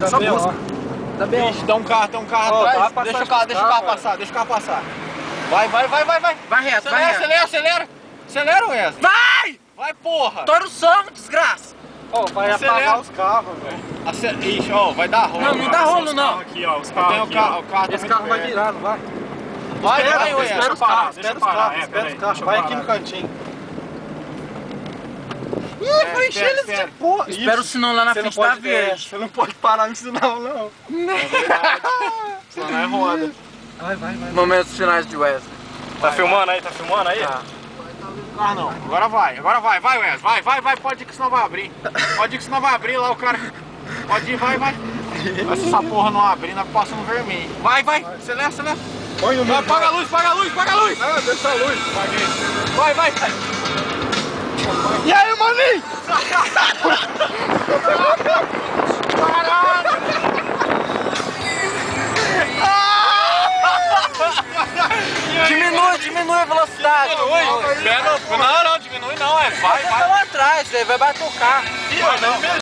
Só busca. Tá bem, Ixi, tem um carro atrás. Deixa o carro passar. Vai. Vai reto, vai reto. Acelera, Wesley. Vai! Vai, porra. Tora o som, desgraça. Vai apagar os carros, velho. Ixi, ó, vai dar rolo. Não dá rolo, não. Aqui, ó, os Tem carros o aqui, carro, ó. o carro tá Esse muito carro vai perto. virar, não vai? Vai, Espera Wesley. os carros, deixa espera eu os parar, carros, espera os peraí, carros. deixa eu Vai aqui parar. no cantinho. Vai encher eles de porra. Espera o sinal lá na Você não frente da pode verde. Você não pode parar no sinal, não. Senão não é roda. Vai. Momentos finais de Wesley. Tá filmando aí? Tá filmando aí? Tá. Ah, não. Agora vai, Wesley. Vai, pode ir que senão vai abrir. Lá o cara. Pode ir, vai. Mas se essa porra não abrir, nós passamos vermelho. Vai. Acelera. Põe no meio. Apaga a luz. Ah, deixa a luz. Vai. E aí, maninho? Diminui a velocidade. Não, diminui não, vai. Vai lá atrás, velho, vai bater o carro. Não.